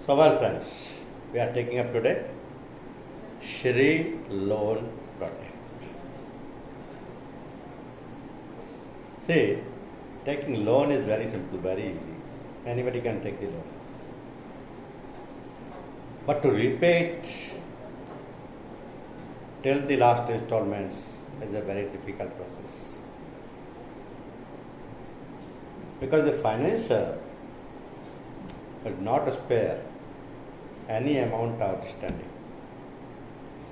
So well friends, we are taking up today Shri Loan Project. See, taking loan is very simple, very easy. Anybody can take the loan. But to repay it till the last installments is a very difficult process. Because the financier will not spare any amount outstanding.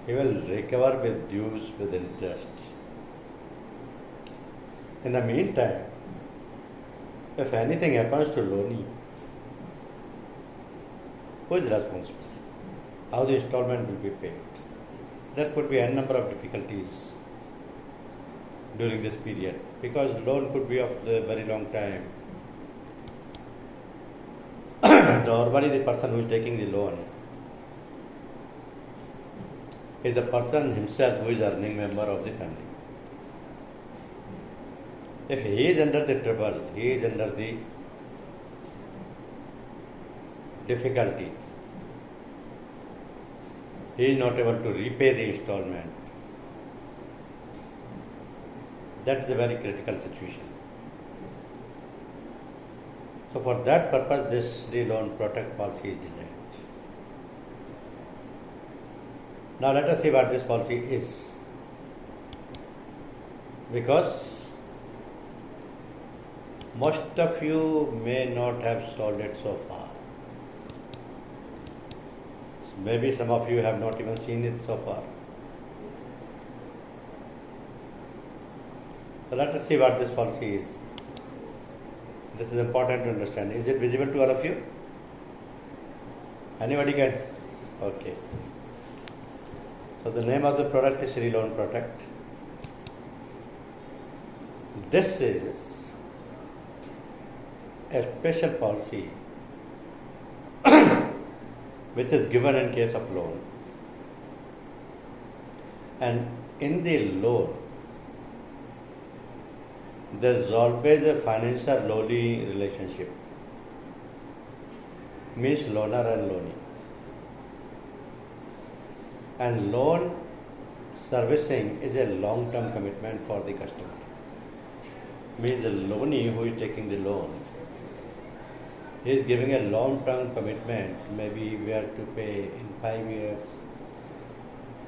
He will recover with dues with interest. In the meantime, if anything happens to loanee, who is responsible? How the installment will be paid? There could be a number of difficulties during this period because loan could be of a very long time. Normally the person who is taking the loan is the person himself who is earning member of the family. If he is under the trouble, he is under the difficulty, he is not able to repay the installment, that is a very critical situation. So for that purpose, this loan protect policy is designed. Now let us see what this policy is. Because most of you may not have solved it so far. Maybe some of you have not even seen it so far. So let us see what this policy is. This is important to understand. Is it visible to all of you? Anybody can? Okay. So the name of the product is Shri Loan Protect. This is a special policy which is given in case of loan. And in the loan, there is always a financier-loanee relationship. Means loaner and loanee. And loan servicing is a long-term commitment for the customer. Means the loanee who is taking the loan is giving a long-term commitment. Maybe we have to pay in 5 years,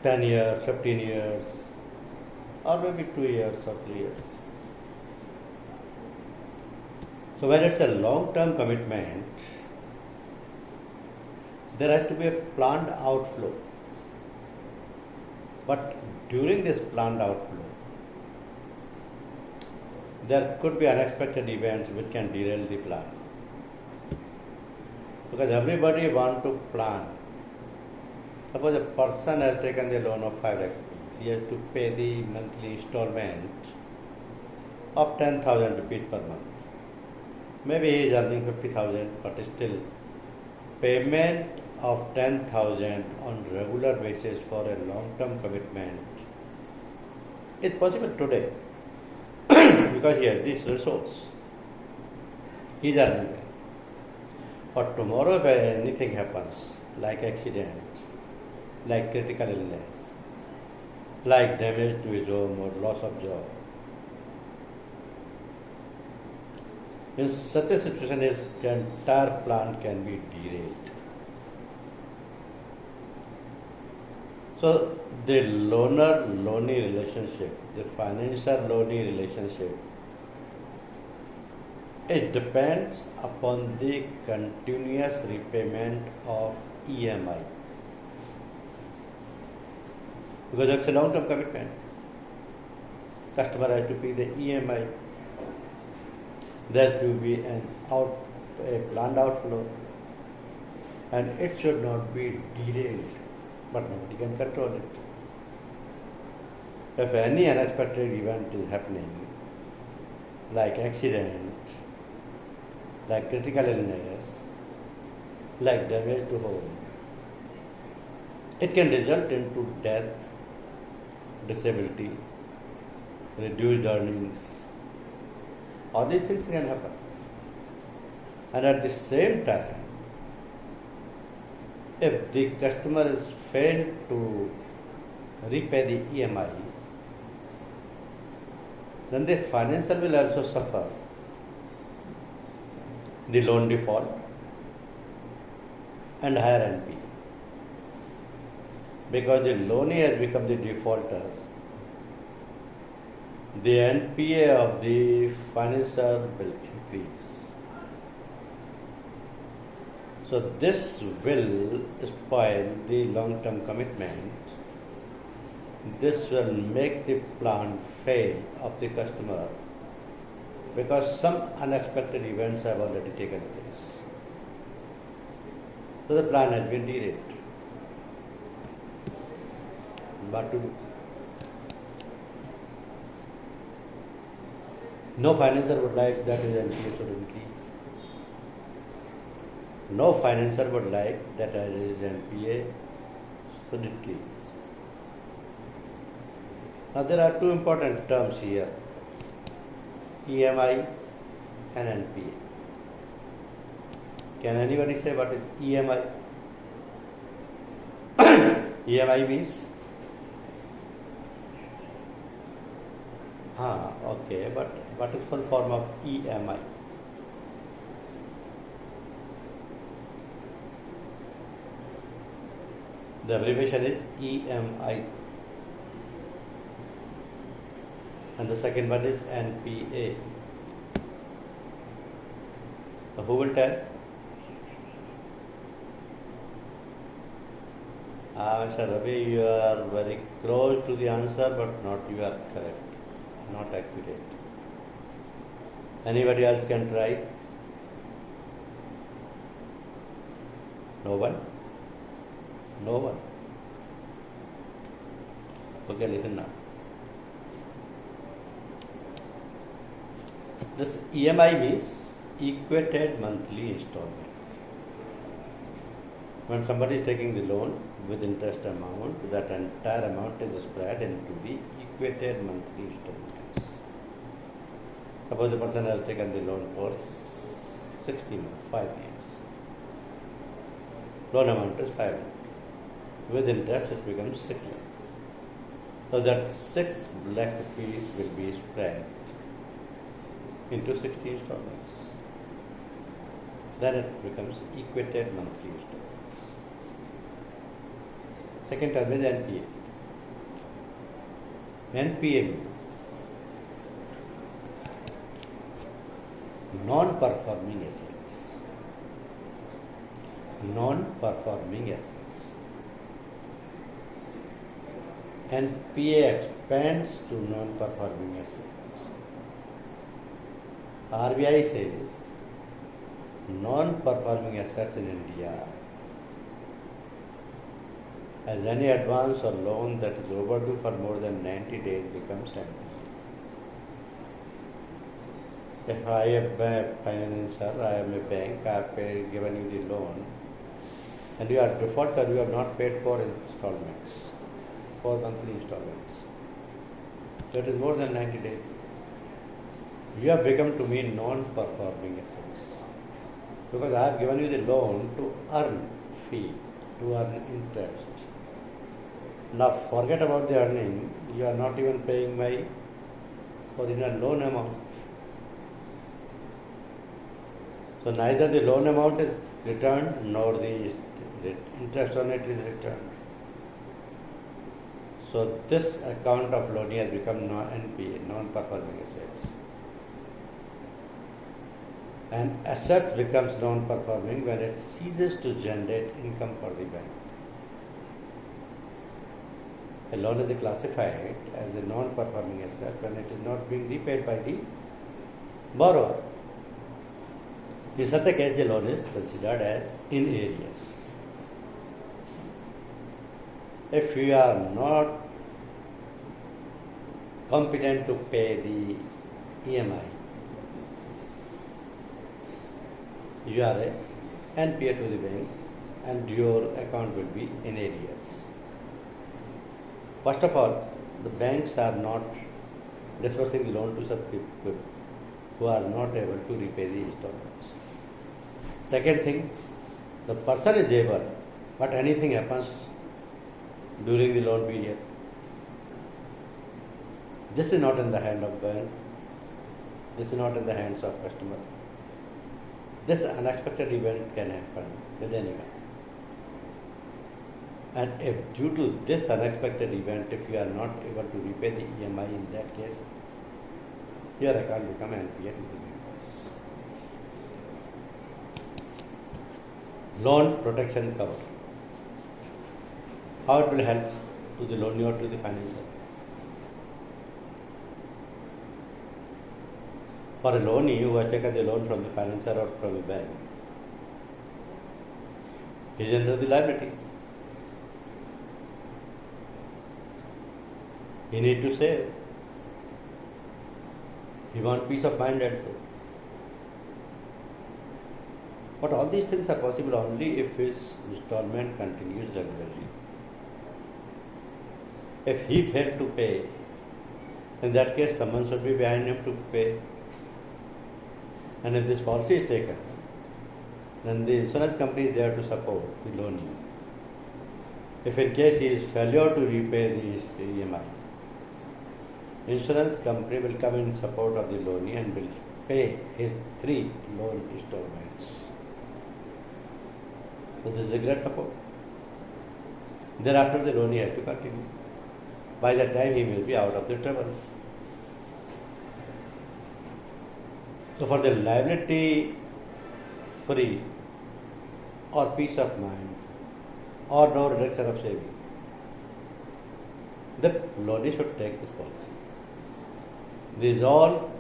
10 years, 15 years, or maybe 2 years or 3 years. So when it's a long-term commitment, there has to be a planned outflow. But during this planned outflow, there could be unexpected events which can derail the plan. Because everybody wants to plan. Suppose a person has taken the loan of 5 lakh rupees. He has to pay the monthly installment of 10,000 rupees per month. Maybe he is earning 50,000, but still payment of 10,000 on regular basis for a long-term commitment is possible today because he has this resource. He is earning well. But tomorrow if anything happens, like accident, like critical illness, like damage to his home or loss of job, in such a situation, the entire plan can be derailed. So the loaner-loanee relationship, the financier-loanee relationship, it depends upon the continuous repayment of EMI. Because that's a long-term commitment. Customer has to pay the EMI. There to be a planned outflow, and it should not be derailed, but nobody can control it. If any unexpected event is happening, like accident, like critical illness, like damage to home, it can result into death, disability, reduced earnings. All these things can happen. And at the same time, If the customer is failed to repay the EMI, then the financier will also suffer the loan default and higher NPA. Because the loanee has become the defaulter, the NPA of the financier will increase. So this will spoil the long-term commitment. This will make the plan fail of the customer because some unexpected events have already taken place. So the plan has been derailed. What to do? No financier would like that his NPA should increase. No financier would like that his NPA should increase. Now there are two important terms here, EMI and NPA. Can anybody say what is EMI? EMI means? Okay, but what is full form of EMI? The abbreviation is EMI. And the second one is NPA. So who will tell? Mr. Ravi, you are very close to the answer, but not you are correct, not accurate. Anybody else can try? No one? No one. Okay, listen now. This EMI means equated monthly installment. When somebody is taking the loan with interest amount, that entire amount is spread into the equated monthly installments. Suppose the person has taken the loan for 60 months, 5 years. Loan amount is 5 lakhs. With interest it becomes 6 lakhs. So that 6 lakh rupees will be spread into 60 installments. Then it becomes equated monthly installments. Second term is NPA. NPA means non-performing assets. Non-performing assets. NPA expands to non-performing assets. RBI says non-performing assets in India as any advance or loan that is overdue for more than 90 days becomes NPA. If I am a financier, I am a bank, I have given you the loan and you are defaulter, you have not paid 4 installments, 4 monthly installments. That is more than 90 days. You have become to me non-performing assets because I have given you the loan to earn fee, to earn interest. Now forget about the earning, you are not even paying my original loan amount. So neither the loan amount is returned nor the interest on it is returned. So this account of loan has become NPA, non-performing assets. And assets becomes non-performing when it ceases to generate income for the bank. A loan is classified as a non-performing asset when it is not being repaid by the borrower. In such a case, the loan is considered as in arrears. If you are not competent to pay the EMI, you are a NPA to the banks and your account will be in arrears. First of all, the banks are not disbursing the loan to such people who are not able to repay the installments. Second thing, the person is able but anything happens during the loan period, this is not in the hand of bank, this is not in the hands of customer. This unexpected event can happen with anyone. And if due to this unexpected event, if you are not able to repay the EMI in that case, your account become NPA to the bankers. Loan protection cover. How it will help to the loanee or to the financier? For a loanee who has taken the loan from the financier or from the bank, he is under the liability. He need to save. He wants peace of mind also. But all these things are possible only if his installment continues regularly. If he failed to pay, in that case someone should be behind him to pay. And if this policy is taken, then the insurance company is there to support the loanee. If in case he is failure to repay the EMI, insurance company will come in support of the loanee and will pay his 3 loan installments. So this is a great support. Thereafter the loanee has to continue. By that time he will be out of the trouble. So for the liability free or peace of mind or no reduction of saving, the loanee should take this policy. These all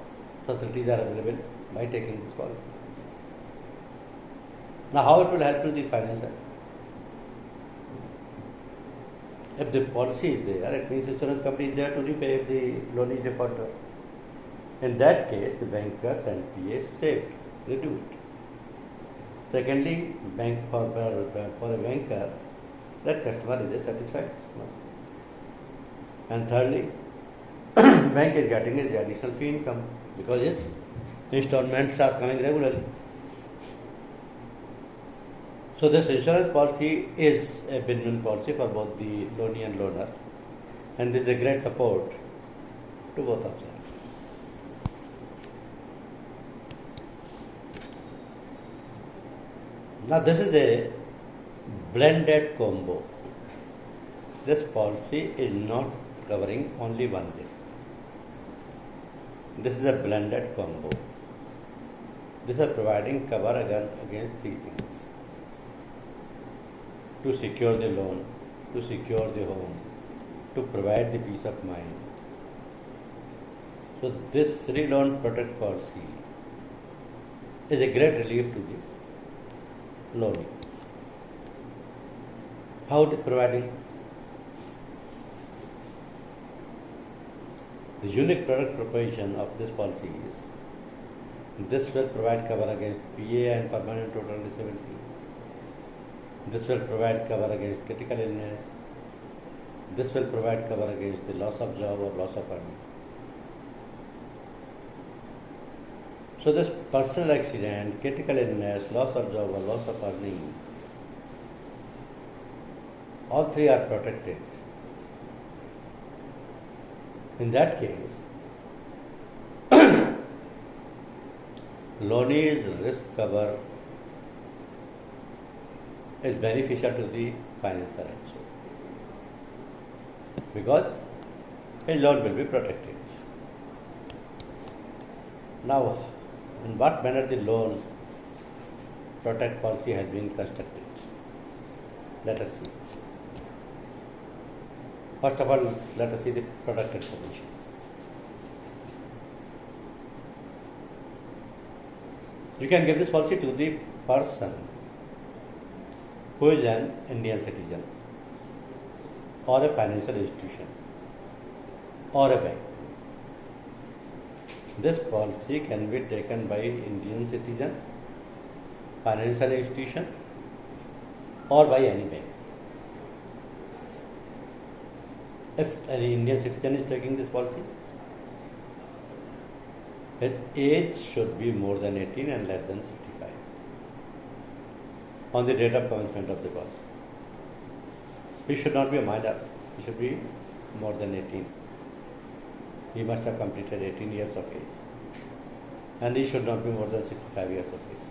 facilities are available by taking this policy. Now how it will help to the financier? If the policy is there, it means insurance company is there to repay if the loan is defaulter. In that case, the banker's NPA is saved, reduced. Secondly, for a banker, that customer is a satisfied customer. And thirdly, bank is getting his additional fee income because his installments are coming regularly. So this insurance policy is a win-win policy for both the loanee and loaner, and this is a great support to both of them. Now this is a blended combo. This policy is not covering only one risk. This is a blended combo. This is providing cover against 3 things. To secure the loan, to secure the home, to provide the peace of mind. So this loan protect policy is a great relief to the loanee. How it is providing? The unique product proposition of this policy is this will provide cover against PA and permanent total disability. This will provide cover against critical illness. This will provide cover against the loss of job or loss of earning. So this personal accident, critical illness, loss of job or loss of earning, all 3 are protected. In that case, loanee's risk cover is beneficial to the financier also, because his loan will be protected. Now, in what manner the loan protect policy has been constructed? Let us see. First of all, let us see the product information. You can give this policy to the person who is an Indian citizen or a financial institution or a bank. This policy can be taken by Indian citizen, financial institution or by any bank. If any Indian citizen is taking this policy, his age should be more than 18 and less than 65 on the date of commencement of the policy. He should not be a minor. He should be more than 18. He must have completed 18 years of age. And he should not be more than 65 years of age.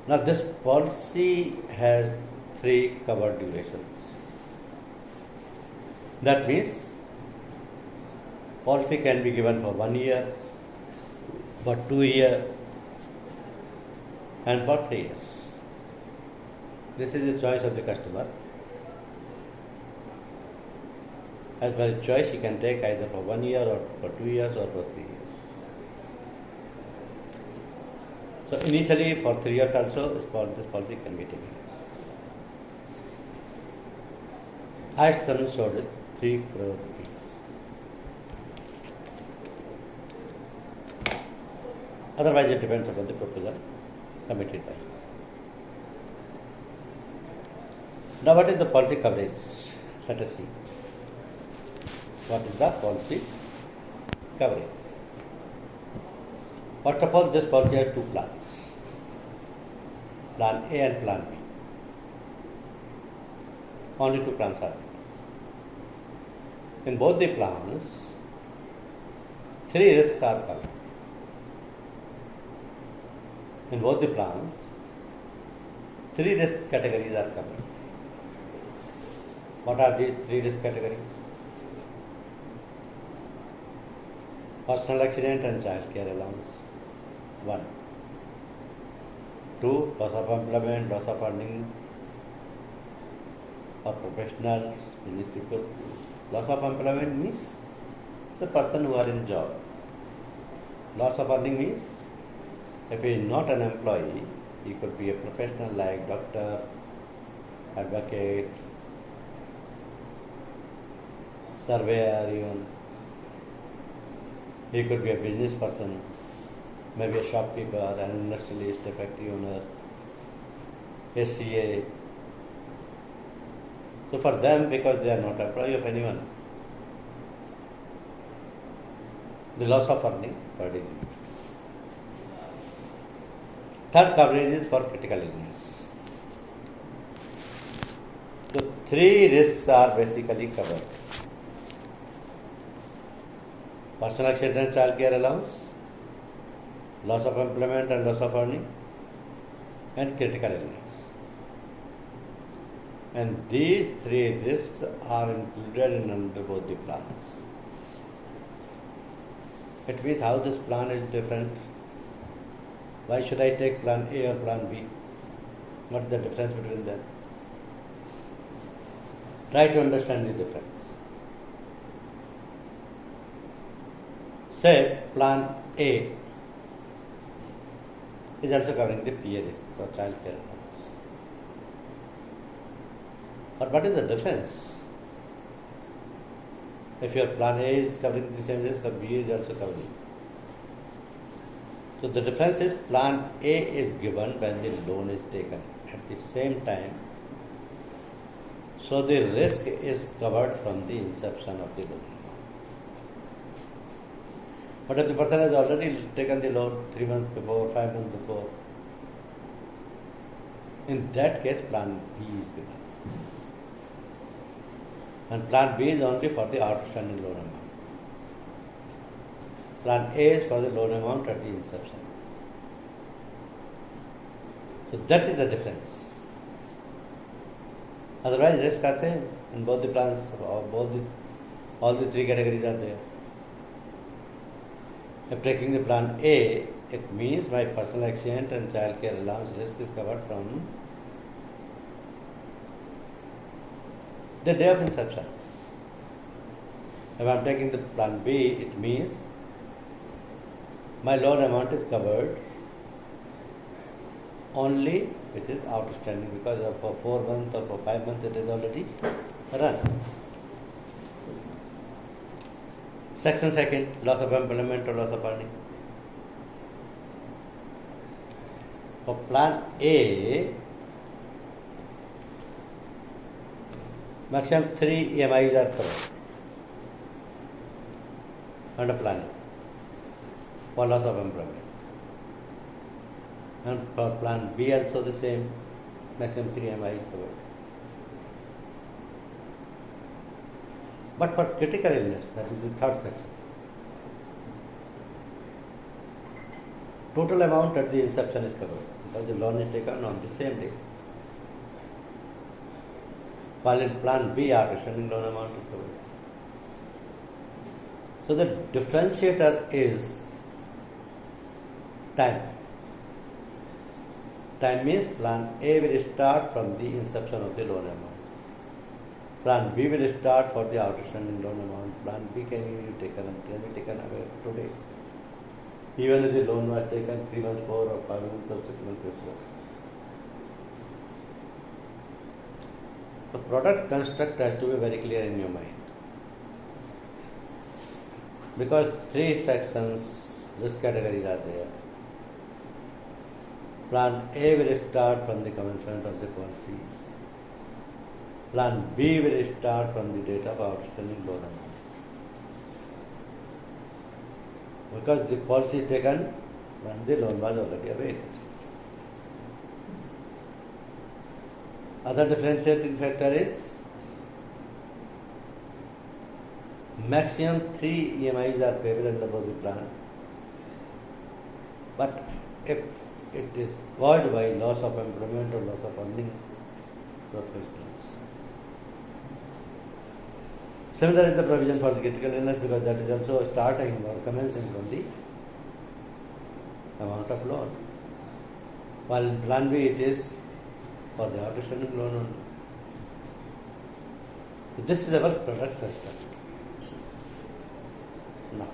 Now this policy has 3 covered durations. That means policy can be given for 1 year, for 2 years, and for 3 years. This is the choice of the customer. As per his choice, he can take either for 1 year or for 2 years or for 3 years. So initially for 3 years also, this policy can be taken. Highest sum showed is 3 crore rupees. Otherwise, it depends upon the proposal submitted by him. Now, what is the policy coverage? Let us see. What is the policy coverage? First of all, this policy has 2 plans. Plan A and Plan B. Only 2 plans are there. In both the plans, 3 risks are covered. In both the plans, 3 risk categories are covered. What are these 3 risk categories? Personal accident and child care allowance. 1. 2. Loss of employment, loss of earning for professionals, business people. Loss of employment means the person who are in job. Loss of earning means if he is not an employee, he could be a professional like doctor, advocate, surveyor even. He could be a business person, maybe a shopkeeper, an industrialist, a factory owner, a CA. So for them, because they are not employee of anyone, the loss of earning per day. Third coverage is for critical illness. So 3 risks are basically covered. Personal accident and child care allowance, loss of employment and loss of earning, and critical illness. And these 3 risks are included in under both the plans. It means how this plan is different. Why should I take plan A or plan B? What is the difference between them? Try to understand the difference. Say plan A is also covering the PA risks or child care allowance. But what is the difference? If your plan A is covering the same risk, or B is also covering. So the difference is plan A is given when the loan is taken at the same time. So the risk is covered from the inception of the loan. But if the person has already taken the loan 3 months before, 5 months before, in that case plan B is given. And plan B is only for the outstanding loan amount. Plan A is for the loan amount at the inception. So that is the difference. Otherwise, risks are same in both the plans, all the 3 categories are there. If taking the plan A, it means my personal accident and child care allowance risk is covered from the day of inception. If I am taking the plan B, it means my loan amount is covered only which is outstanding, because for 4 months or for 5 months it is already run. Section 2, loss of employment or loss of earning. For plan A, maximum 3 EMIs are covered under plan A for loss of employment. And for plan B also the same. maximum 3 EMI is covered. But for critical illness, that is the third section, total amount at the inception is covered because the loan is taken on the same day. While in Plan B, outstanding loan amount is covered. So the differentiator is time. Time means Plan A will start from the inception of the loan amount. Plan B will start for the outstanding loan amount. Plan B can be taken away today. Even if the loan was taken 3 months before or 5 months or 6 months before. The product construct has to be very clear in your mind. Because 3 sections, risk categories are there. Plan A will start from the commencement of the policy. Plan B will start from the date of outstanding loan amount. Because the policy is taken when the loan was already availed. Other differentiating factor is maximum 3 EMIs are payable under the plan. But if it is caused by loss of employment or loss of earning professionals. Similar is the provision for the critical illness because that is also starting or commencing from the amount of loan. While in Plan B it is for the outstanding loan only. So this is our product construct. Now,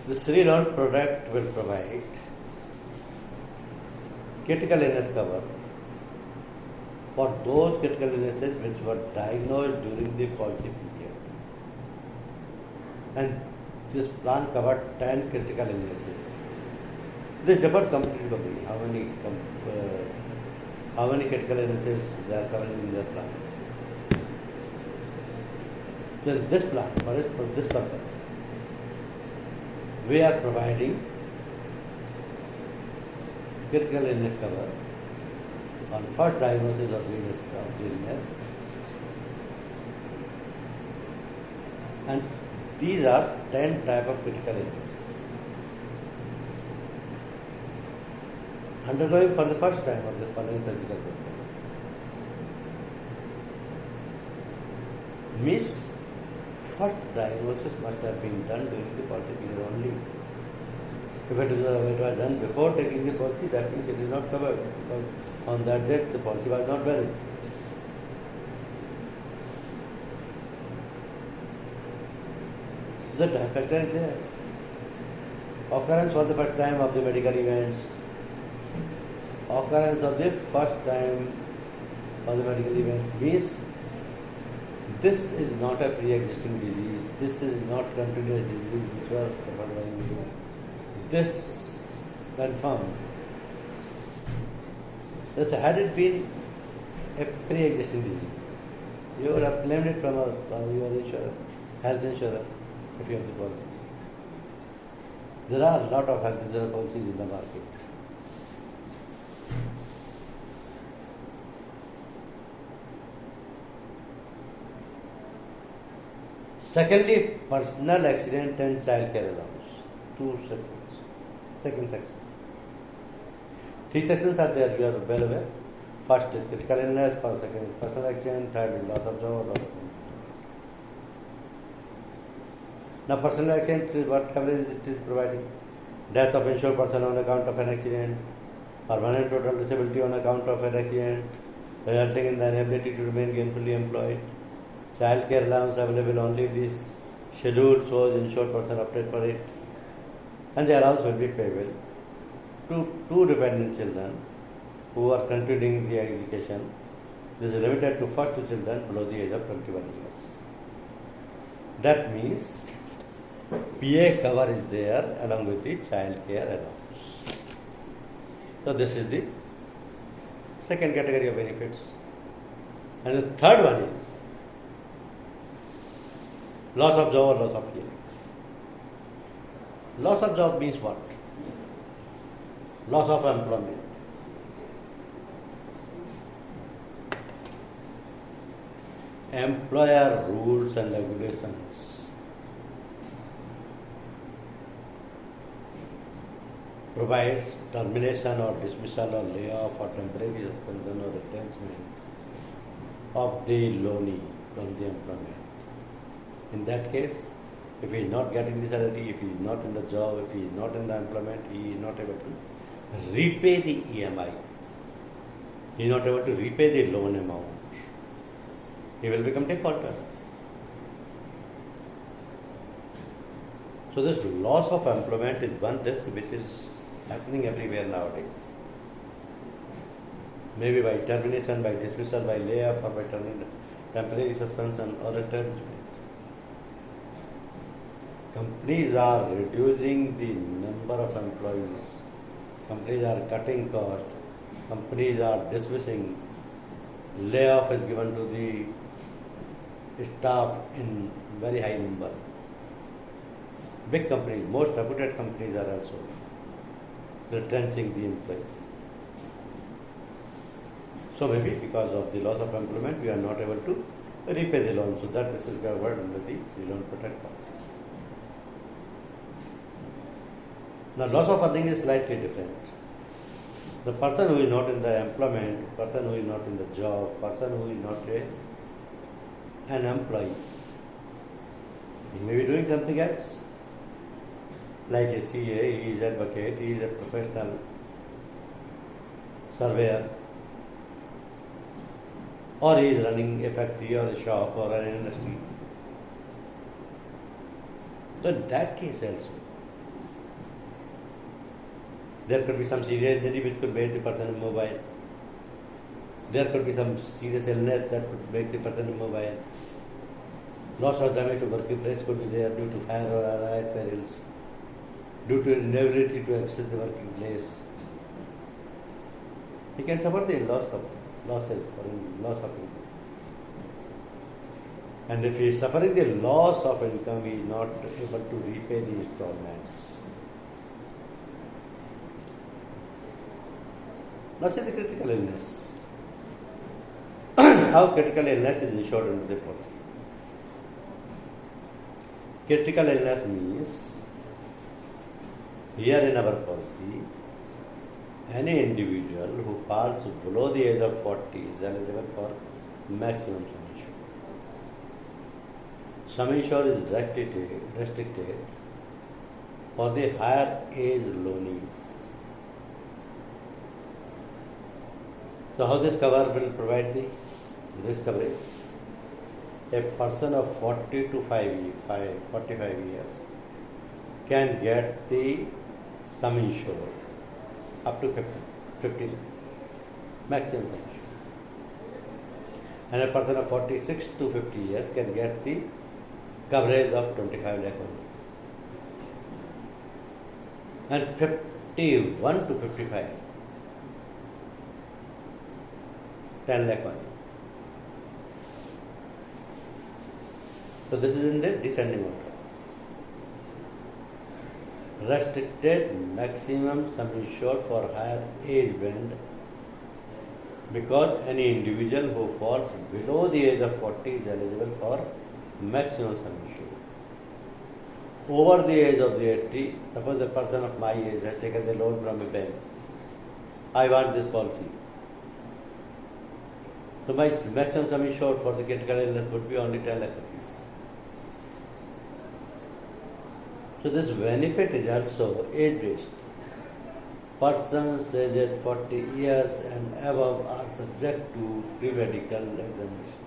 the Sri loan product will provide critical illness cover for those critical illnesses which were diagnosed during the policy period. And this plan covered 10 critical illnesses. This differs completely. How many critical illnesses they are covering in their plan. So this plan, for this purpose, we are providing critical illness cover on first diagnosis of the illness, and these are 10 type of critical illnesses. Undergoing for the first time of the following surgical protocol. Means first diagnosis must have been done during the policy period only. If it was done before taking the policy, that means it is not covered because on that date the policy was not valid. The time factor is there. Occurrence for the first time of the medical events. Occurrence of the first time of the medical events means this is not a pre-existing disease. This is not continuous disease which was covered by you. This confirmed. Thus, had it been a pre-existing disease, you would have claimed it from your insurer, health insurer, if you have the policy. There are a lot of health insurance policies in the market. Secondly, personal accident and child care allowance. 2 sections. Second section. 3 sections are there, you are well aware. First is critical illness, second is personal accident, third is loss of job or loss of employment. Now, personal accident is what coverage it is providing. Death of insured person on account of an accident, permanent total disability on account of an accident, resulting in the inability to remain gainfully employed. Child care allowance available only if this schedule shows insured person opted for it, and the allowance will be payable to 2 dependent children who are continuing the education. This is limited to first 2 children below the age of 21 years. That means PA cover is there along with the child care allowance. So this is the second category of benefits. And the third one is loss of job or loss of hearing. Loss of job means what? Loss of employment. employer rules and regulations provides termination or dismissal or layoff or temporary suspension or retrenchment of the loanee from the employment. In that case, if he is not getting the salary, if he is not in the job, if he is not in the employment, he is not able to repay the EMI. He is not able to repay the loan amount. He will become defaulter. So this loss of employment is one risk which is happening everywhere nowadays. Maybe by termination, by dismissal, by layoff, or by temporary suspension or retrenchment. Companies are reducing the number of employees. Companies are cutting costs. Companies are dismissing. Layoff is given to the staff in very high number. Big companies, most reputed companies are also retrenching the employees. So maybe because of the loss of employment, we are not able to repay the loan. So that this is covered under the loan protect policy. Now, loss of earning is slightly different. The person who is not in the employment, person who is not in the job, person who is not an employee, he may be doing something else, like a CA, he is advocate, he is a professional surveyor, or he is running a factory or a shop or an industry. So in that case also, there could be some serious injury which could make the person immobile. There could be some serious illness that could make the person immobile. Loss or damage to working place could be there due to fire or allied perils, due to inability to access the working place. He can suffer the losses or loss of income. And if he is suffering the loss of income, he is not able to repay the installments. Now say the critical illness. How critical illness is insured under the policy? Critical illness means, here in our policy, any individual who falls below the age of 40 is eligible for maximum sum insured. Sum insured is restricted for the higher age loanees. So how this cover will provide the risk coverage? A person of 40 to 45 years can get the sum insured up to 50 maximum sum insured. And a person of 46 to 50 years can get the coverage of 25 lakh only. And 51 to 55, 10 lakh only. So this is in the descending order. Restricted maximum sum insured for higher age band, because any individual who falls below the age of 40 is eligible for maximum sum insured. Over the age of the 80, suppose a person of my age has taken the loan from a bank. I want this policy. So my maximum sum insured for the critical illness would be only 10 lakh rupees. So this benefit is also age-based. Persons aged 40 years and above are subject to pre-medical examination.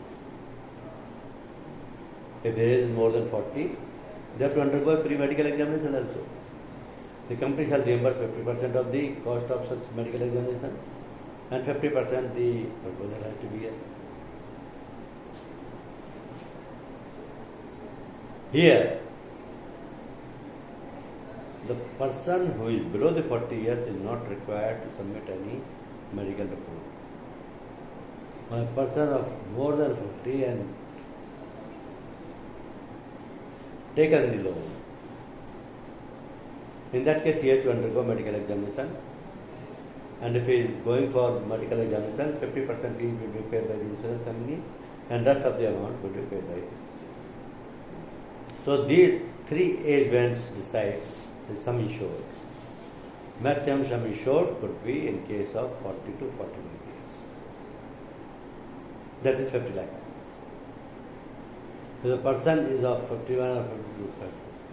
If there is more than 40, they have to undergo a pre-medical examination also. The company shall reimburse 50% of the cost of such medical examination and 50% the proposal has to be here. The person who is below the 40 years is not required to submit any medical report. A person of more than 40 and taken the loan, in that case he has to undergo medical examination, and if he is going for medical examination, 50% fee will be paid by the insurance company and rest of the amount will be paid by. So these three age bands decide the sum insured. Maximum sum insured could be in case of 40 to 41 years. That is 50 lakh. If the person is of 51 or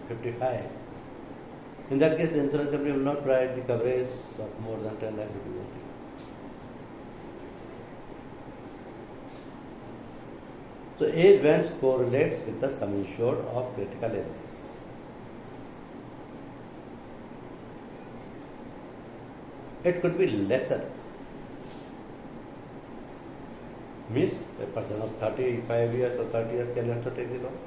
55, in that case the insurance company will not provide the coverage of more than 10 lakh rupees. So age bands correlates with the sum insured of critical illness. It could be lesser. Means a person of 35 years or 30 years can also take the loan.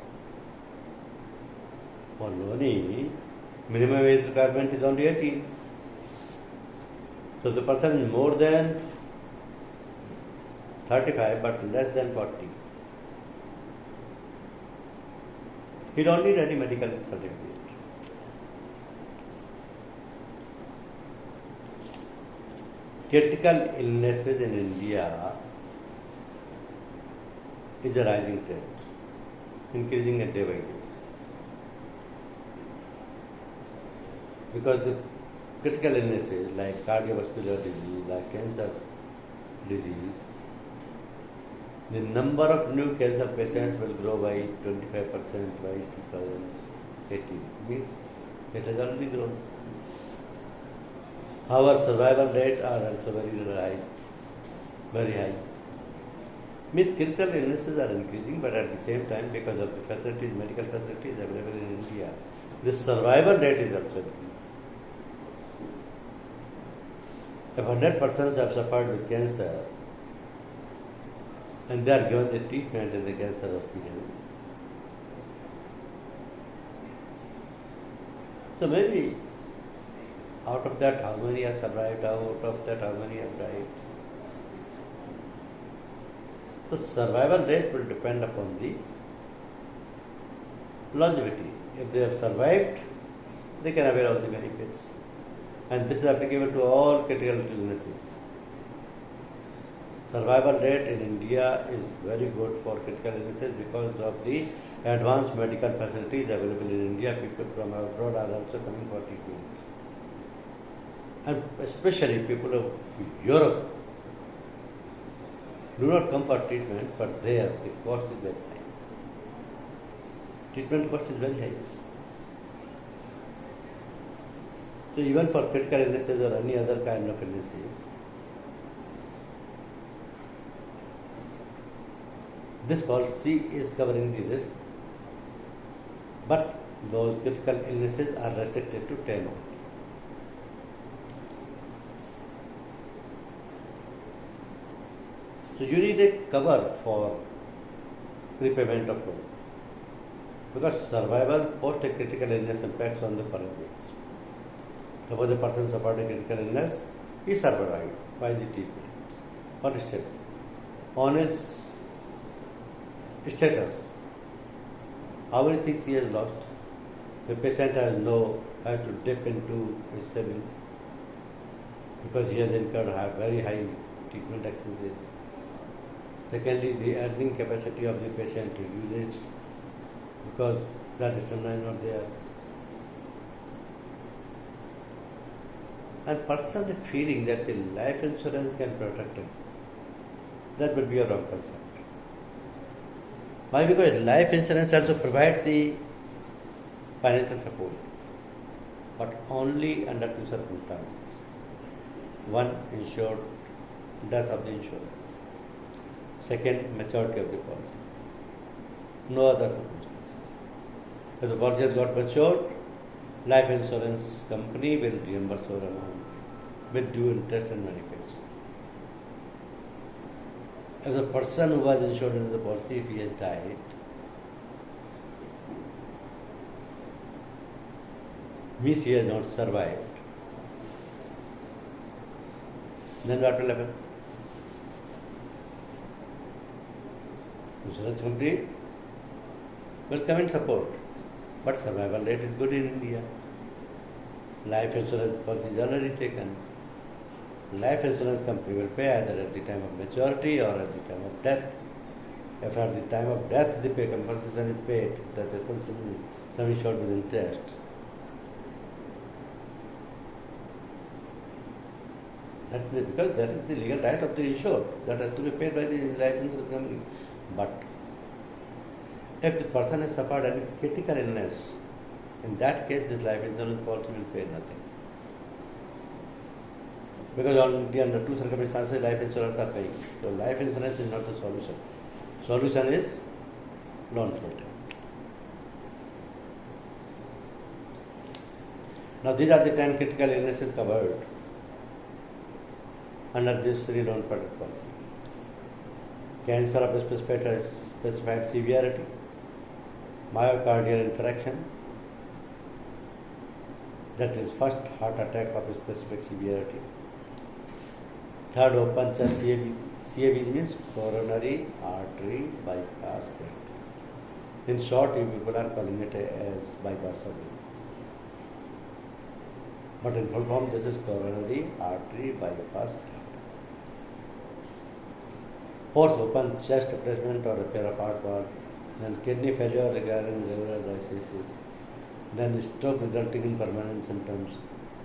For loaning, minimum age requirement is only 18. So the person is more than 35 but less than 40. He don't need any medical certificate. Critical illnesses in India is a rising trend, increasing day by day. Because the critical illnesses like cardiovascular disease, like cancer disease, the number of new cancer patients will grow by 25% by 2018. Means it has already grown. Our survival rates are also very high. Means critical illnesses are increasing, but at the same time, because of the facilities, medical facilities available in India, the survival rate is also increasing. If 100 persons have suffered with cancer, and they are given the treatment in the cancer hospital, so maybe out of that how many have survived, out of that how many have died. So survival rate will depend upon the longevity. If they have survived, they can avail all the benefits. And this is applicable to all critical illnesses. Survival rate in India is very good for critical illnesses because of the advanced medical facilities available in India. People from abroad are also coming for treatment. And especially people of Europe do not come for treatment, but there the cost is very high. Treatment cost is very high. So even for critical illnesses or any other kind of illnesses, this policy is covering the risk, but those critical illnesses are restricted to 10 only. So you need a cover for repayment of loan, because survival post a critical illness impacts on the following ways. Suppose a person suffered a critical illness, he survived by the treatment. What step? On his status, how many things he has lost? The patient has to dip into his savings because he has incurred very high treatment expenses. Secondly, the earning capacity of the patient reduces because that is sometimes not there. And person feeling that the life insurance can protect him, that would be a wrong concept. Why? Because life insurance also provides the financial support, but only under two circumstances. One, insured, death of the insured. Second, maturity of the policy. No other circumstances. If the policy has got matured, life insurance company will reimburse your amount with due interest and benefits. If the person who was insured in the policy, if he has died, means he has not survived, then what will happen? Insurance company will come and support, but survival rate is good in India. Life insurance policy is already taken. Life insurance company will pay either at the time of maturity or at the time of death. if at the time of death the pay compensation is paid, that the full sum insured with interest. That's because that is the legal right of the insured, that has to be paid by the life insurance company. But if the person has suffered any critical illness, in that case this life insurance policy will pay nothing. Because only under two circumstances life insurance are paying. So life insurance is not the solution. Solution is loan protection. Now these are the 10 critical illnesses covered under this loan product policy. Cancer of specified severity, myocardial infarction, that is first heart attack of a specific severity. Third, open chest CABG means coronary artery bypass graft. In short, you people are calling it as bypass surgery. But in full form, this is coronary artery bypass graft. Fourth, open chest replacement or repair of heart valve. Then kidney failure regarding regular dialysis. Then stroke resulting in permanent symptoms.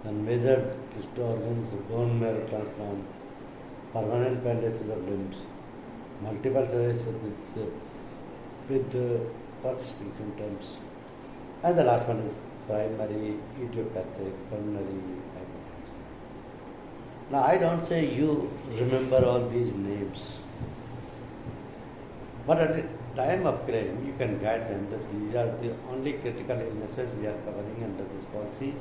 Then major organs, bone marrow transplant. Permanent paralysis of limbs, multiple sclerosis with persisting symptoms, and the last one is primary idiopathic pulmonary hypertension. Now, I don't say you remember all these names, but at the time of claim, you can guide them that these are the only critical illnesses we are covering under this policy.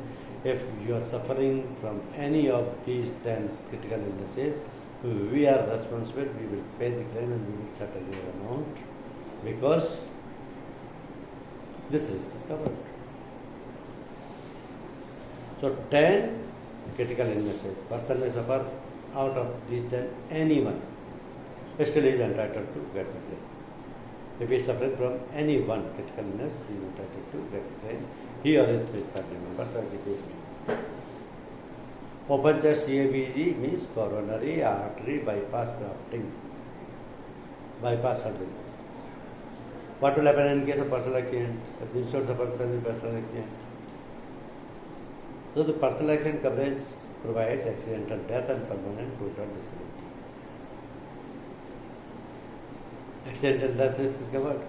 If you are suffering from any of these 10 critical illnesses, we are responsible, we will pay the claim and we will settle your amount because this is covered. So 10 critical illnesses, person may suffer out of these 10, anyone still is entitled to get the claim. If he is suffering from any one critical illness, he is entitled to get the claim. He or his family members are the case. Open chest CABG means coronary artery bypass grafting, bypass surgery. What will happen in case of personal accident? If the insured suffers from personal accident. So the personal accident coverage provides accidental death and permanent total disability. Accidental death risk is covered.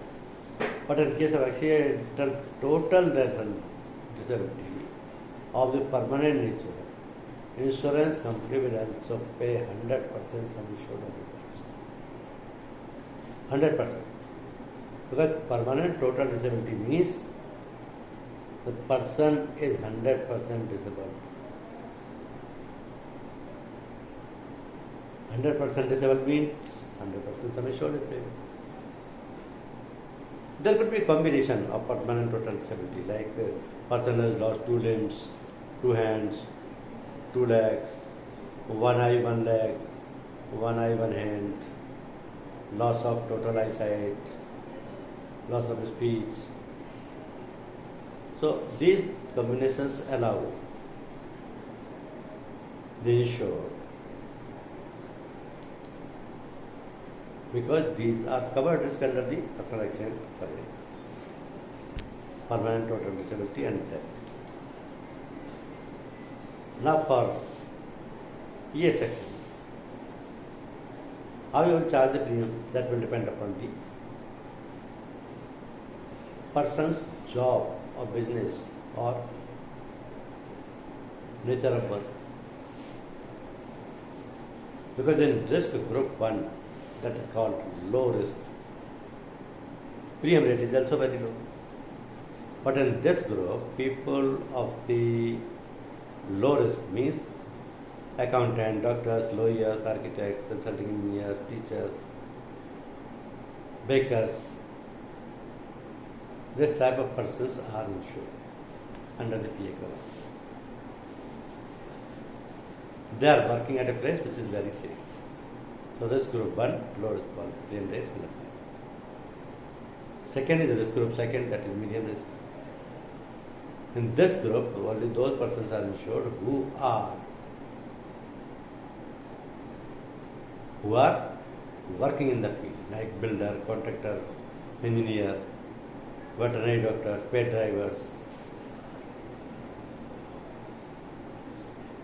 But in case of accidental total death and disability of the permanent nature, insurance company will also pay 100% sum insured of the policy. 100%. Because permanent total disability means the person is 100% disabled. 100% disabled means 100% sum insured is paid. There could be a combination of permanent total disability, like person has lost 2 limbs, 2 hands, 2 legs, 1 eye, 1 leg, 1 eye, 1 hand, loss of total eyesight, loss of speech. So these combinations allow the insured, because these are covered risk under the personal accident coverage, permanent total disability and death. Now for EA section, how you will charge the premium, that will depend upon the person's job or business or nature of work. Because in risk group 1, that is called low risk, premium rate is also very low. But in this group, people of the low risk means accountant, doctors, lawyers, architects, consulting engineers, teachers, bakers. This type of persons are insured under the PA cover. They are working at a place which is very safe. So this group 1, low risk premium rate will apply. Second is risk group 2, that is medium risk. In this group, only those persons are insured who are working in the field, like builder, contractor, engineer, veterinary doctors, pet drivers.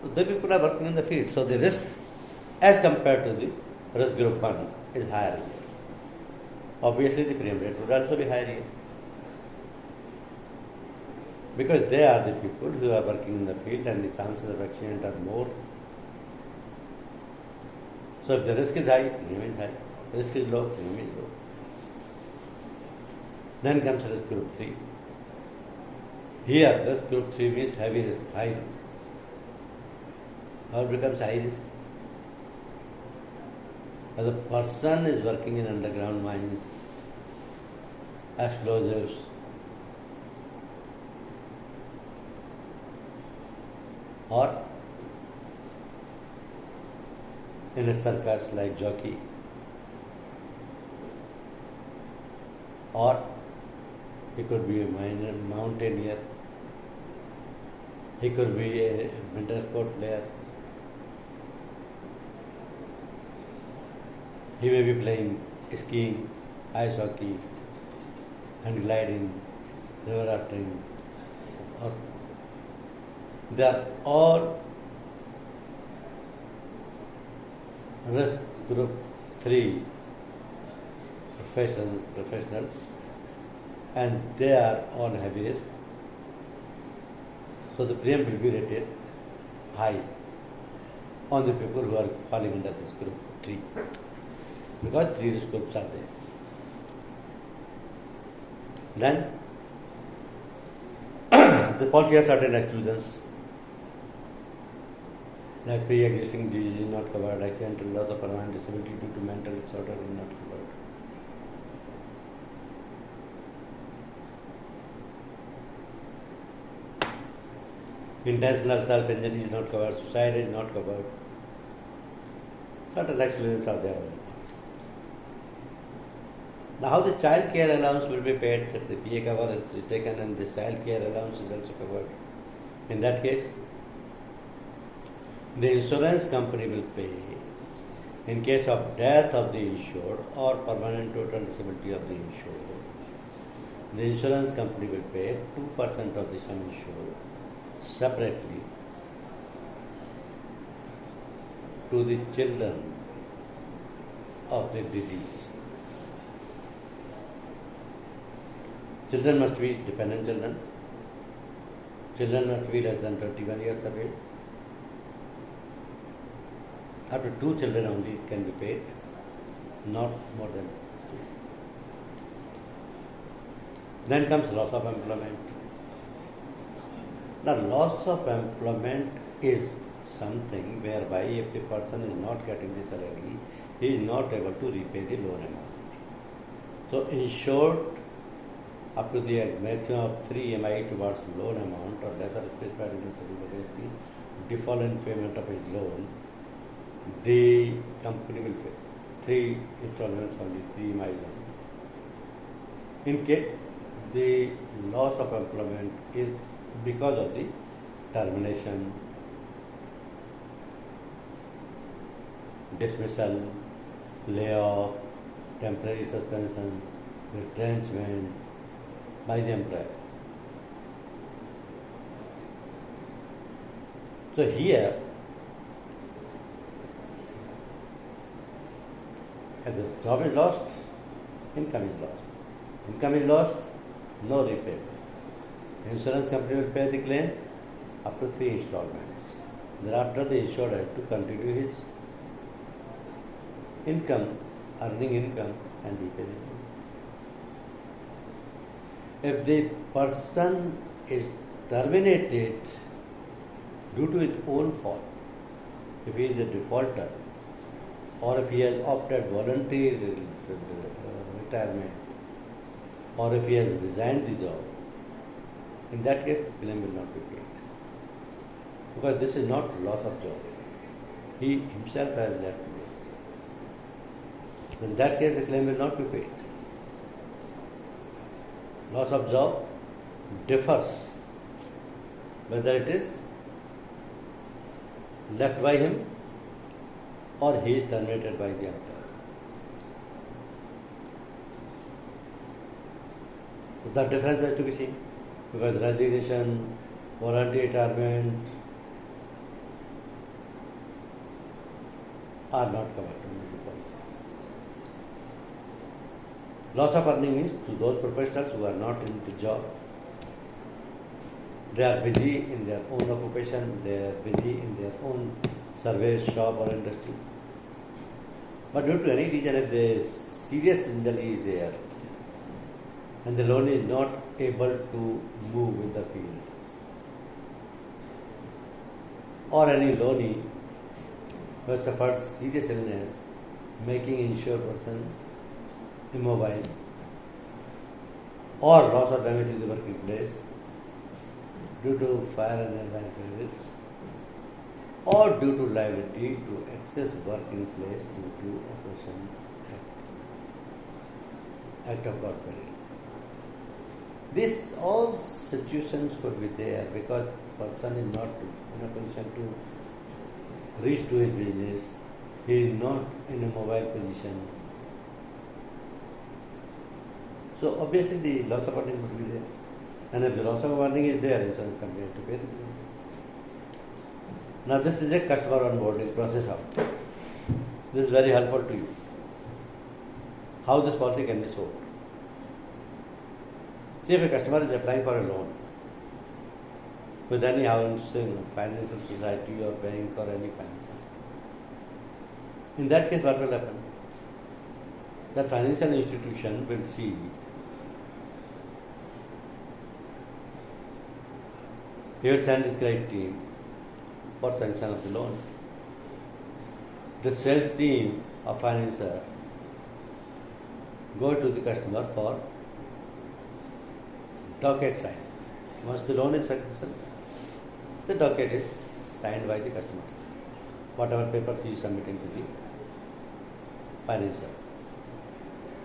So the people are working in the field. So the risk as compared to the risk group 1 is higher here. Obviously the premium rate would also be higher here. Because they are the people who are working in the field and the chances of accident are more. So if the risk is high, premium is high. Risk is low, premium is low. Then comes risk group 3. Here risk group 3 means heavy risk, high risk. How it becomes high risk? As a person is working in underground mines, explosives, or in a circus like jockey, or he could be a mountaineer, he could be a winter sport player, he may be playing skiing, ice hockey, hand gliding, river rafting, or they are all risk group 3 professionals, and they are all heavy risk. So the premium will be rated high on the people who are falling under this group 3, because 3 risk groups are there. Then the policy has certain exclusions, like pre-existing disease is not covered, accidental loss of permanent disability due to mental disorder is not covered. Intentional self-injury is not covered, suicide is not covered. Certain exclusions are there. Now how the child care allowance will be paid, if the PA cover is taken and the child care allowance is also covered. In that case, the insurance company will pay in case of death of the insured or permanent total disability of the insured. The insurance company will pay 2% of the sum insured separately to the children of the deceased. Children must be dependent children. Children must be less than 21 years of age. Up to 2 children only it can be paid, not more than 2. Then comes loss of employment. Now, loss of employment is something whereby if the person is not getting the salary, he is not able to repay the loan amount. So, in short, up to the maximum of 3 MI towards loan amount or lesser specified in the certificate against the default in payment of his loan, the company will pay 3 installments only, 3 MI only. In case the loss of employment is because of the termination, dismissal, layoff, temporary suspension, retrenchment by the employer. So here, if the job is lost, income is lost. Income is lost, no repayment. Insurance company will pay the claim up to 3 installments. Thereafter, the insured has to continue his income, earning income, and repay the loan. If the person is terminated due to his own fault, if he is a defaulter, or if he has opted voluntary retirement, or if he has resigned the job, in that case the claim will not be paid. Because this is not loss of job. He himself has left the job. In that case the claim will not be paid. Loss of job differs whether it is left by him or he is terminated by the employer. So the difference has to be seen, because resignation, voluntary retirement are not covered under the policy. Loss of earning means to those professionals who are not in the job. They are busy in their own occupation, they are busy in their own service, shop or industry. But due to any reason, if the serious injury is there and the loan is not able to move in the field, or any loanee who has suffered serious illness, making insured person immobile, or loss or damage to the working place due to fire and environmental perils, or due to liability to excess working place due to operation act of God peril. These all situations could be there because person is not in a position to reach to his business, he is not in a mobile position. So obviously the loss of earning would be there. And if the loss of earning is there, insurance company has to pay the claim. Now this is a customer onboarding process. This is very helpful to you. How this policy can be sold. See, if a customer is applying for a loan with any housing, financial society or bank or any financial, in that case what will happen? The financial institution will see he will send his credit team for sanction of the loan. The sales team of financer goes to the customer for docket sign. Once the loan is sanctioned, the docket is signed by the customer. Whatever papers he is submitting to the financer.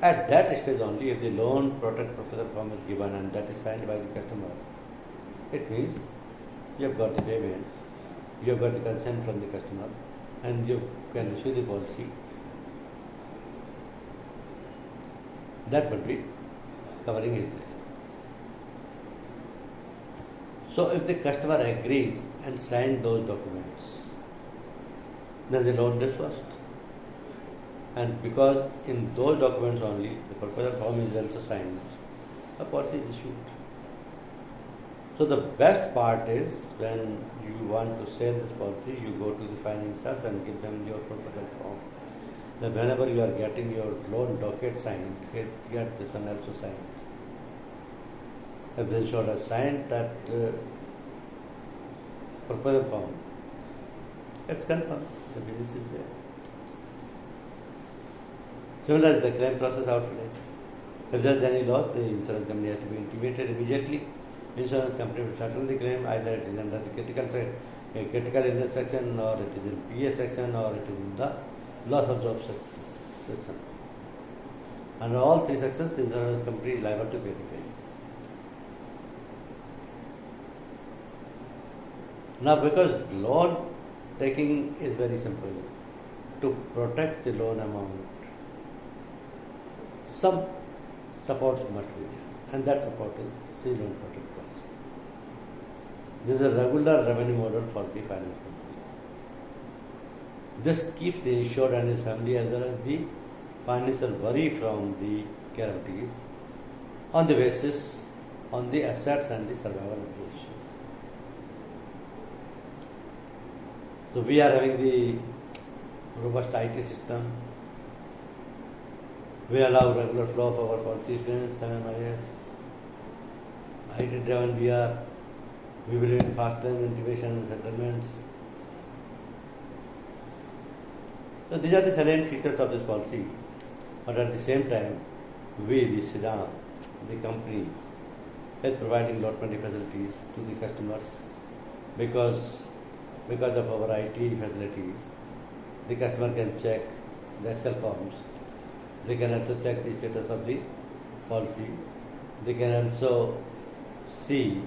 At that stage only, if the loan protect proposal form is given and that is signed by the customer, it means you have got the payment, you have got the consent from the customer, and you can issue the policy. That would be covering his risk. So if the customer agrees and signs those documents, then the loan disbursed. And because in those documents only the proposal form is also signed, a policy is issued. So the best part is when you want to sell this policy, you go to the financiers and give them your proposal form. Then whenever you are getting your loan docket signed, get this one also signed. If the insured has signed that proposal form, it's confirmed, the business is there. Similarly, the claim process outflow. If there is any loss, the insurance company has to be intimated immediately. Insurance company will settle the claim, either it is under the critical illness section, or it is in PA section, or it is in the loss of job section. Under all three sections, the insurance company is liable to pay the claim. Now, because loan taking is very simple, to protect the loan amount, some support must be there, and that support is free loan protect policy. This is a regular revenue model for the finance company. This keeps the insured and his family as well as the financial worry from the guarantees on the basis on the assets and the survival of the issue. So we are having the robust IT system. We allow regular flow of our policy issuance, 7IS. IT driven we believe in fast time integration and settlements. So these are the salient features of this policy. But at the same time, we, the SIDAM, the company, is providing lot many facilities to the customers because of our IT facilities. The customer can check the Excel forms. They can also check the status of the policy. They can also see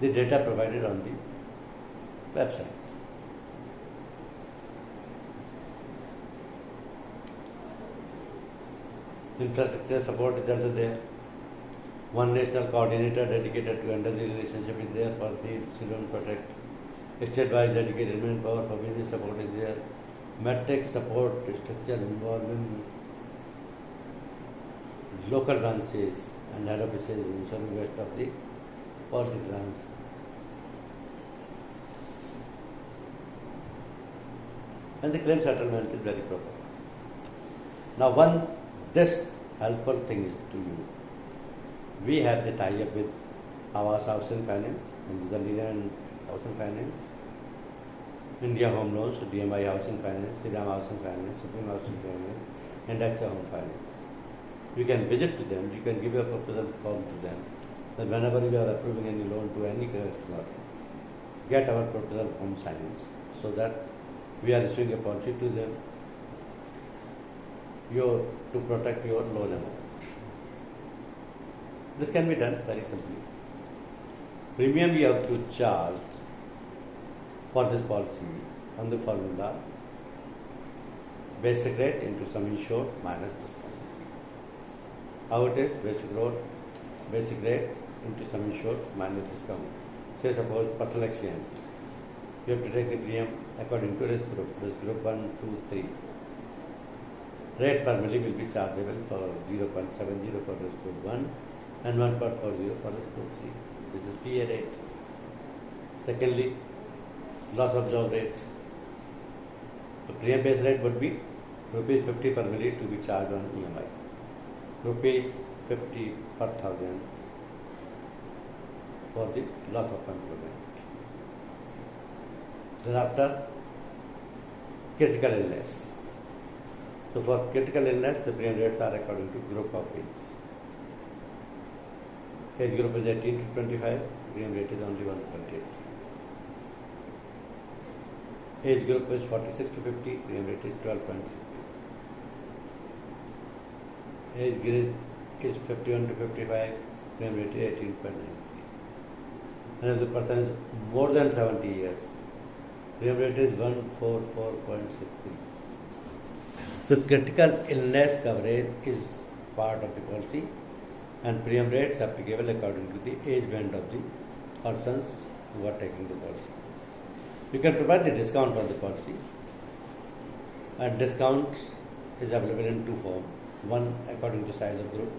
the data provided on the website. Infrastructure support is also there. One national coordinator dedicated to handle the relationship is there for the children protect. State-wise dedicated manpower for business support is there. Medtech support structure involving local branches and head offices ensuring rest of the policy plans. And the claim settlement is very proper. Now, this helpful thing is to you. We have the tie-up with Awas Housing Finance, Indian Housing Finance, India Home Loans, DMI Housing Finance, Siram Housing Finance, Supreme Housing Finance, and Axa Home Finance. You can visit to them, you can give your proposal form to them. Then whenever you are approving any loan to any customer, get our proposal form signed so that we are issuing a policy to them to protect your loan amount. This can be done very simply. Premium you have to charge for this policy on the formula basic rate into sum insured minus discount. How it is? Basic rate into sum insured minus discount. Say suppose personal accident. You have to take the premium according to risk group 1, 2, 3. Rate per milli will be chargeable for 0.70 for risk group 1 and 1.40 for risk group 3. This is PA rate. Secondly, loss absorbed rate. The premium base rate would be rupees 50 per milli to be charged on EMI. Rupees 50 per thousand for the loss of employment. Then after, critical illness. So for critical illness, the premium rates are according to group of age. Age group is 18 to 25, premium rate is only 1.8. Age group is 46 to 50, premium rate is 12.60. Age grade is 51 to 55, premium rate is 18.93. And if the person is more than 70 years, premium rate is 144.63. So critical illness coverage is part of the policy and premium rates applicable according to the age band of the persons who are taking the policy. You can provide the discount on the policy, and discount is available in two forms. One, according to size of group.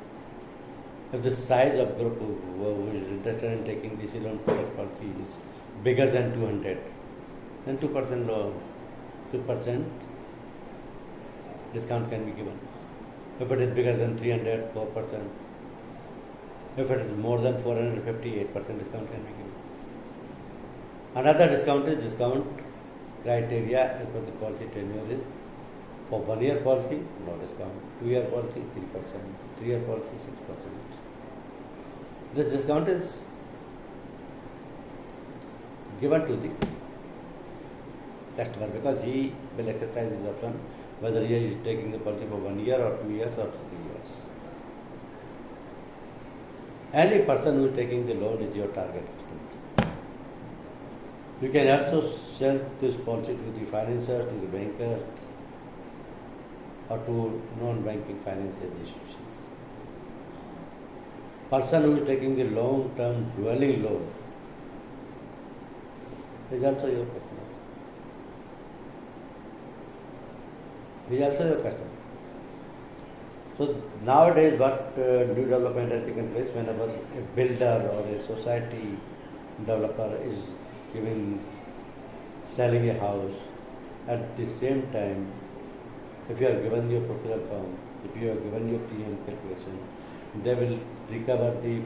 If the size of group who is interested in taking this loan product policy is bigger than 200, then 2% loan, 2% discount can be given. If it is bigger than 300, 4%. If it is more than 450, 8% discount can be given. Another discount is discount criteria as per the policy tenure is for 1 year policy, no discount, 2 year policy, 3%, 3 year policy, 6%. This discount is given to the customer because he will exercise his option whether he is taking the policy for 1 year or 2 years or 3 years. Any person who is taking the loan is your target customer. You can also sell this policy to the financiers, to the bankers, or to non-banking financial institutions. Person who is taking the long-term dwelling loan is also your customer. He is also your customer. So nowadays what new development has taken place whenever a builder or a society developer is selling a house, at the same time, if you are given your proposal form, if you are given your premium calculation, they will recover the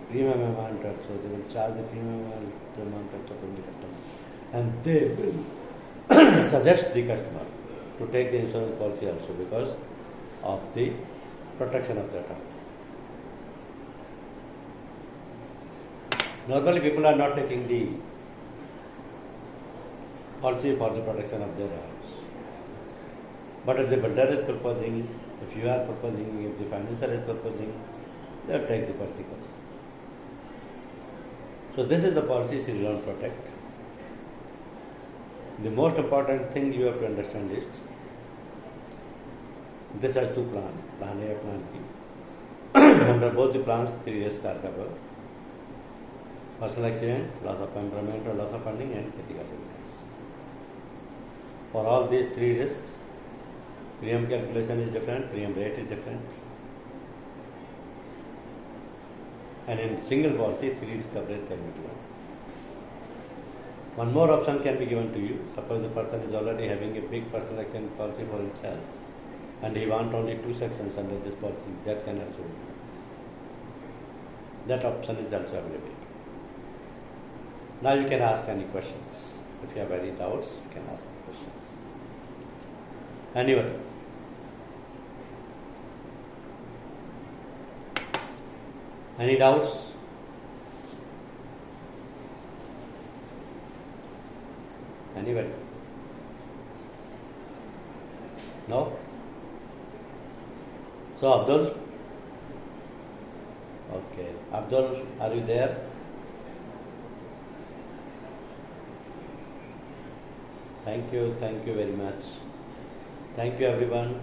premium amount also, they will charge the premium amount also from the customer. And they will suggest the customer to take the insurance policy also because of the protection of that house. Normally people are not taking the policy for the protection of their house. But if the builder is proposing, if you are proposing, if the financier is proposing, they will take the policy. So this is the policy Sri Loan Protect. The most important thing you have to understand is This has two plans, plan A, plan B. Under both the plans, 3 risks are covered. Personal accident, loss of employment or loss of funding, and critical illness. For all these 3 risks, premium calculation is different, premium rate is different. And in single policy, 3 risk coverage can be given. One more option can be given to you. Suppose the person is already having a big personal accident policy for himself and he wants only 2 sections under this policy, that can also be. That option is also available. Now you can ask any questions. If you have any doubts, you can ask questions. Anyone? Any doubts? Anybody? No? So Abdul? Okay. Abdul, are you there? Thank you very much. Thank you everyone.